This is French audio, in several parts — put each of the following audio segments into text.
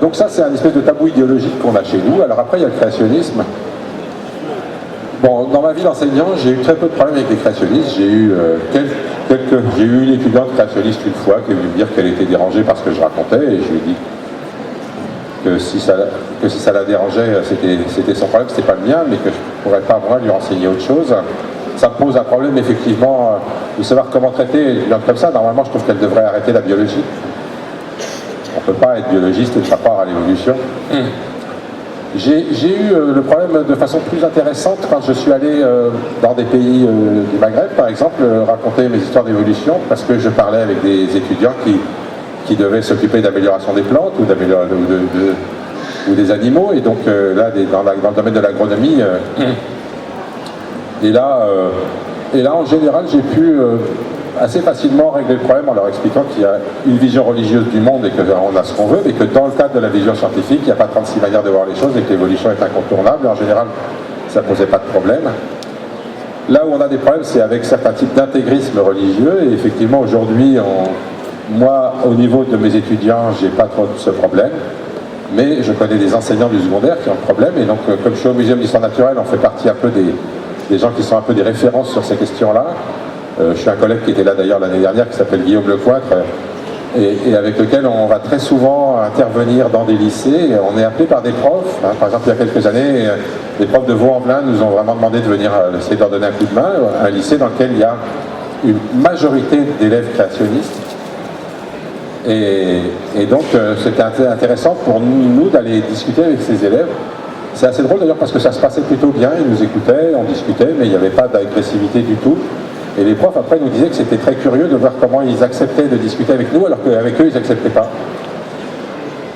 Donc ça, c'est un espèce de tabou idéologique qu'on a chez nous. Alors après, il y a le créationnisme. Bon, dans ma vie d'enseignant, j'ai eu très peu de problèmes avec les créationnistes. J'ai eu j'ai eu une étudiante créationniste une fois qui est venue me dire qu'elle était dérangée par ce que je racontais, et je lui ai dit que si ça la dérangeait, c'était son problème, c'était pas le mien, mais que je ne pourrais pas, moi, lui renseigner autre chose. Ça me pose un problème, effectivement, de savoir comment traiter une étudiante comme ça. Normalement, je trouve qu'elle devrait arrêter la biologie. On ne peut pas être biologiste et ne pas croire à l'évolution. J'ai eu le problème de façon plus intéressante quand je suis allé dans des pays du Maghreb, par exemple, raconter mes histoires d'évolution, parce que je parlais avec des étudiants qui devaient s'occuper d'amélioration des plantes ou des animaux, et donc là, dans le domaine de l'agronomie, et là, en général, j'ai pu assez facilement régler le problème en leur expliquant qu'il y a une vision religieuse du monde et qu'on a ce qu'on veut, mais que dans le cadre de la vision scientifique, il n'y a pas 36 manières de voir les choses et que l'évolution est incontournable. En général, ça ne posait pas de problème. Là où on a des problèmes, c'est avec certains types d'intégrisme religieux, et effectivement, aujourd'hui, moi, au niveau de mes étudiants, je n'ai pas trop ce problème, mais je connais des enseignants du secondaire qui ont le problème, et donc, comme je suis au Muséum d'Histoire Naturelle, on fait partie un peu des gens qui sont un peu des références sur ces questions-là. Je suis un collègue qui était là d'ailleurs l'année dernière, qui s'appelle Guillaume Lecoître, et avec lequel on va très souvent intervenir dans des lycées. On est appelé par des profs. Par exemple, il y a quelques années, les profs de Vaux-en-Velin nous ont vraiment demandé de venir essayer de leur donner un coup de main. Un lycée dans lequel il y a une majorité d'élèves créationnistes. Et donc, c'était intéressant pour nous d'aller discuter avec ces élèves. C'est assez drôle d'ailleurs parce que ça se passait plutôt bien. Ils nous écoutaient, on discutait, mais il n'y avait pas d'agressivité du tout. Et les profs, après, nous disaient que c'était très curieux de voir comment ils acceptaient de discuter avec nous, alors qu'avec eux, ils n'acceptaient pas.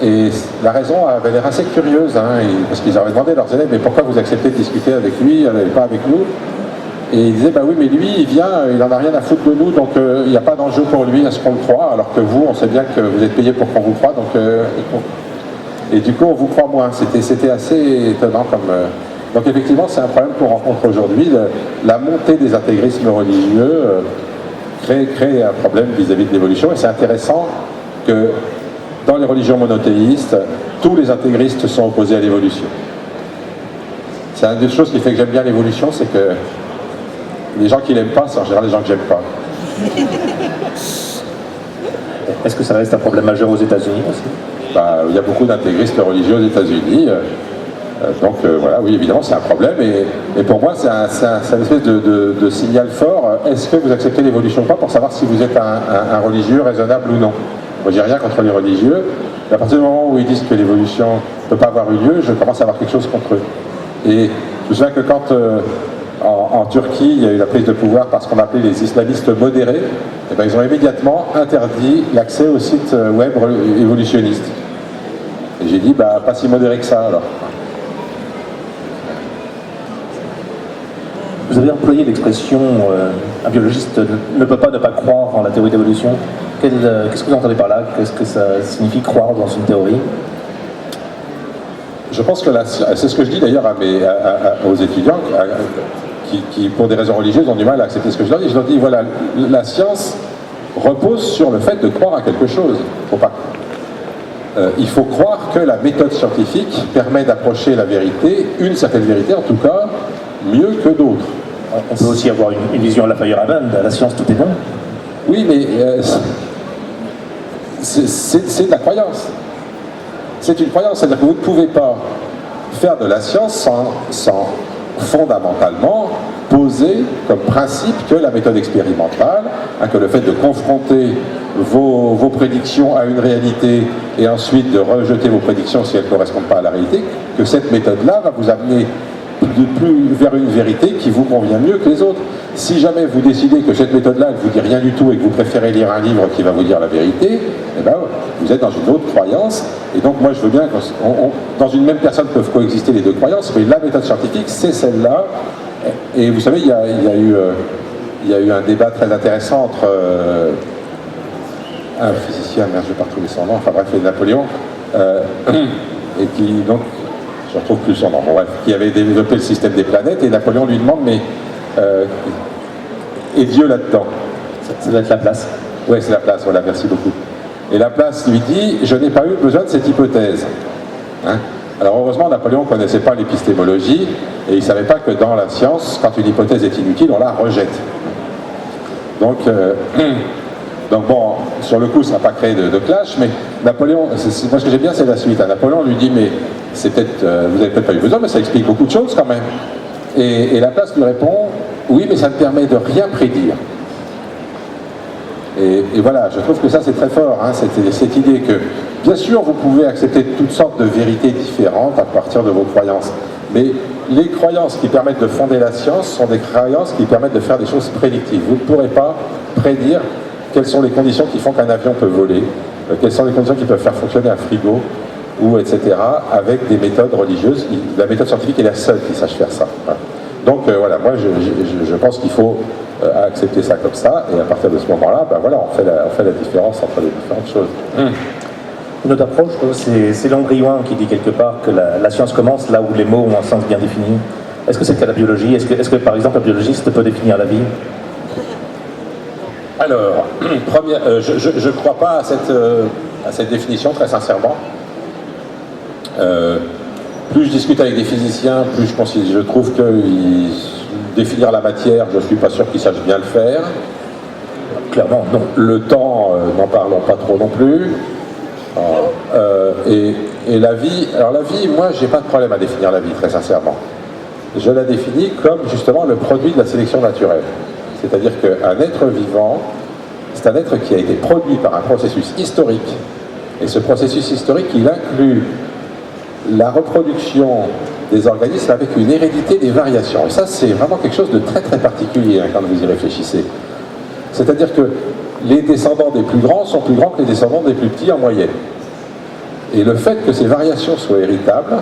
Et la raison avait l'air assez curieuse, parce qu'ils avaient demandé à leurs élèves, mais pourquoi vous acceptez de discuter avec lui, et pas avec nous? Et ils disaient, bah oui, mais lui, il vient, il n'en a rien à foutre de nous, donc il n'y a pas d'enjeu pour lui à ce qu'on le croit, alors que vous, on sait bien que vous êtes payé pour qu'on vous croie, donc... et du coup, on vous croit moins. C'était assez étonnant comme... Donc effectivement, c'est un problème qu'on rencontre aujourd'hui. La montée des intégrismes religieux crée un problème vis-à-vis de l'évolution. Et c'est intéressant que dans les religions monothéistes, tous les intégristes sont opposés à l'évolution. C'est une des choses qui fait que j'aime bien l'évolution, c'est que les gens qui l'aiment pas, c'est en général les gens que j'aime pas. Est-ce que ça reste un problème majeur aux États-Unis aussi? Il y a beaucoup d'intégristes religieux aux États-Unis. Donc voilà, oui, évidemment, c'est un problème, et pour moi, c'est une espèce de signal fort. Est-ce que vous acceptez l'évolution ou pas, pour savoir si vous êtes un religieux raisonnable ou non? Moi, j'ai rien contre les religieux, mais à partir du moment où ils disent que l'évolution ne peut pas avoir eu lieu, je commence à avoir quelque chose contre eux. Et je me souviens que quand en Turquie, il y a eu la prise de pouvoir par ce qu'on appelait les islamistes modérés, et ben, ils ont immédiatement interdit l'accès aux sites web évolutionnistes. Et j'ai dit, pas si modéré que ça, alors. Vous avez employé l'expression un biologiste ne peut pas ne pas croire en la théorie d'évolution. Qu'est-ce que vous entendez par là? Qu'est-ce que ça signifie croire dans une théorie? Je pense que c'est ce que je dis d'ailleurs aux étudiants qui, pour des raisons religieuses, ont du mal à accepter ce que je leur dis. Je leur dis, voilà, la science repose sur le fait de croire à quelque chose. Il faut croire que la méthode scientifique permet d'approcher la vérité, une certaine vérité en tout cas, mieux que d'autres. On peut aussi avoir une vision à la Feyerabend, la science tout est bon. Oui, mais c'est de la croyance. C'est une croyance, c'est-à-dire que vous ne pouvez pas faire de la science sans fondamentalement poser comme principe que la méthode expérimentale, que le fait de confronter vos prédictions à une réalité et ensuite de rejeter vos prédictions si elles ne correspondent pas à la réalité, que cette méthode-là va vous amener vers une vérité qui vous convient mieux que les autres. Si jamais vous décidez que cette méthode-là ne vous dit rien du tout et que vous préférez lire un livre qui va vous dire la vérité, eh ben, vous êtes dans une autre croyance. Et donc moi je veux bien que dans une même personne peuvent coexister les deux croyances, mais la méthode scientifique c'est celle-là. Et vous savez, il y a eu un débat très intéressant entre un physicien, merde, je vais pas retrouver son nom, enfin bref, Napoléon, et qui donc, je ne retrouve plus son nom, bon, bref, qui avait développé le système des planètes, et Napoléon lui demande, mais et Dieu là-dedans? Ça doit être la place. Oui, c'est la place, voilà, merci beaucoup. Et Laplace lui dit, je n'ai pas eu besoin de cette hypothèse. Hein? Alors heureusement, Napoléon ne connaissait pas l'épistémologie, et il ne savait pas que dans la science, quand une hypothèse est inutile, on la rejette. Donc bon, sur le coup, ça n'a pas créé de clash, mais Napoléon, moi ce que j'aime bien, c'est la suite. Hein. Napoléon lui dit, mais c'est peut-être, vous n'avez peut-être pas eu besoin, mais ça explique beaucoup de choses quand même. Et Laplace lui répond, oui, mais ça ne permet de rien prédire. Et voilà, je trouve que ça c'est très fort, hein, cette idée que, bien sûr, vous pouvez accepter toutes sortes de vérités différentes à partir de vos croyances, mais les croyances qui permettent de fonder la science sont des croyances qui permettent de faire des choses prédictives. Vous ne pourrez pas prédire quelles sont les conditions qui font qu'un avion peut voler, quelles sont les conditions qui peuvent faire fonctionner un frigo, ou etc., avec des méthodes religieuses. La méthode scientifique est la seule qui sache faire ça. Voilà. Donc voilà, moi je pense qu'il faut accepter ça comme ça, et à partir de ce moment-là, ben voilà, on fait la différence entre les différentes choses. Une autre approche, c'est Landry-Yuan qui dit quelque part que la science commence là où les mots ont un sens bien défini. Est-ce que c'est le cas de la biologie? Est-ce que par exemple la biologiste peut définir la vie? Alors, je ne crois pas à cette définition, très sincèrement. Plus je discute avec des physiciens, plus je trouve que définir la matière, je ne suis pas sûr qu'ils sachent bien le faire. Clairement, non. Le temps, n'en parlons pas trop non plus. Et la vie, alors la vie, moi, j'ai pas de problème à définir la vie, très sincèrement. Je la définis comme justement le produit de la sélection naturelle. C'est-à-dire qu'un être vivant, c'est un être qui a été produit par un processus historique. Et ce processus historique, il inclut la reproduction des organismes avec une hérédité des variations. Et ça, c'est vraiment quelque chose de très très particulier hein, quand vous y réfléchissez. C'est-à-dire que les descendants des plus grands sont plus grands que les descendants des plus petits en moyenne. Et le fait que ces variations soient héritables,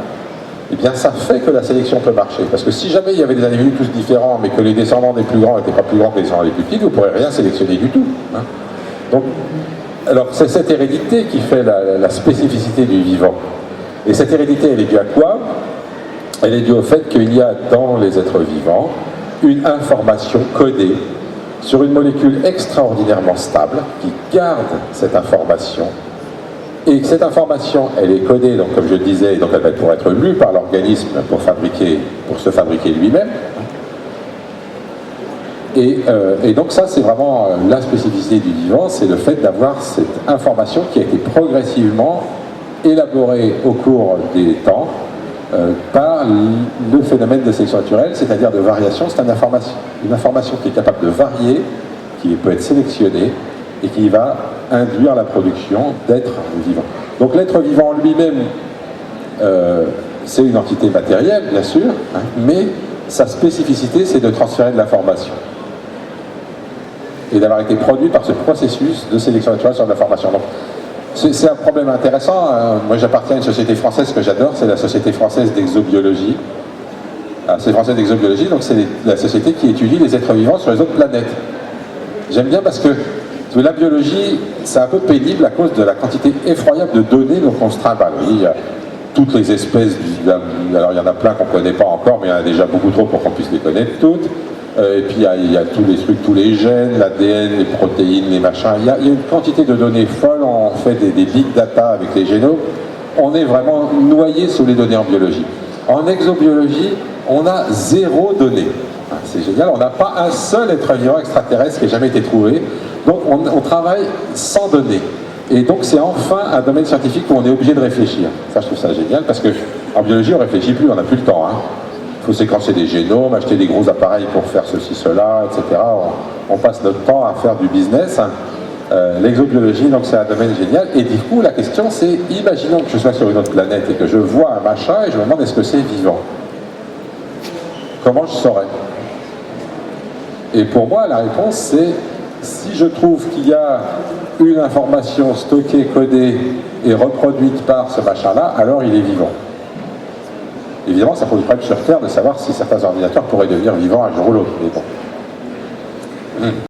eh bien ça fait que la sélection peut marcher. Parce que si jamais il y avait des individus tous différents, mais que les descendants des plus grands n'étaient pas plus grands que les descendants des plus petits, vous ne pourrez rien sélectionner du tout. Hein. Donc, alors c'est cette hérédité qui fait la spécificité du vivant. Et cette hérédité, elle est due à quoi? Elle est due au fait qu'il y a dans les êtres vivants une information codée sur une molécule extraordinairement stable qui garde cette information. Et cette information, elle est codée, donc comme je le disais, donc elle va pouvoir être lue par l'organisme pour se fabriquer lui-même. Et donc ça, c'est vraiment la spécificité du vivant, c'est le fait d'avoir cette information qui a été progressivement élaborée au cours des temps par le phénomène de sélection naturelle, c'est-à-dire de variation. C'est une information qui est capable de varier, qui peut être sélectionnée et qui va induire la production d'êtres vivants. Donc l'être vivant lui-même, c'est une entité matérielle, bien sûr, hein, mais sa spécificité, c'est de transférer de l'information et d'avoir été produit par ce processus de sélection naturelle sur de l'information. Donc, c'est un problème intéressant. Moi, j'appartiens à une société française que j'adore, c'est la Société française d'exobiologie. La Société française d'exobiologie, donc c'est la société qui étudie les êtres vivants sur les autres planètes. J'aime bien parce que la biologie, c'est un peu pénible à cause de la quantité effroyable de données dont on se trimballe. Il y a toutes les espèces, alors il y en a plein qu'on ne connaît pas encore, mais il y en a déjà beaucoup trop pour qu'on puisse les connaître toutes. Et puis il y a tous les trucs, tous les gènes, l'ADN, les protéines, les machins. Il y a une quantité de données folles, on fait des big data avec les génomes. On est vraiment noyé sous les données en biologie. En exobiologie, on a 0 données. C'est génial, on n'a pas un seul être vivant extraterrestre qui ait jamais été trouvé. Donc on travaille sans données. Et donc c'est enfin un domaine scientifique où on est obligé de réfléchir. Ça, je trouve ça génial, parce qu'en biologie, on ne réfléchit plus, on n'a plus le temps. Hein. Il faut séquencer des génomes, acheter des gros appareils pour faire ceci, cela, etc. On passe notre temps à faire du business. L'exobiologie, donc c'est un domaine génial. Et du coup, la question c'est, imaginons que je sois sur une autre planète et que je vois un machin et je me demande est-ce que c'est vivant? Comment je saurais? Et pour moi, la réponse c'est, si je trouve qu'il y a une information stockée, codée et reproduite par ce machin-là, alors il est vivant. Évidemment, ça pose le problème sur Terre de savoir si certains ordinateurs pourraient devenir vivants un jour ou l'autre. Mais bon.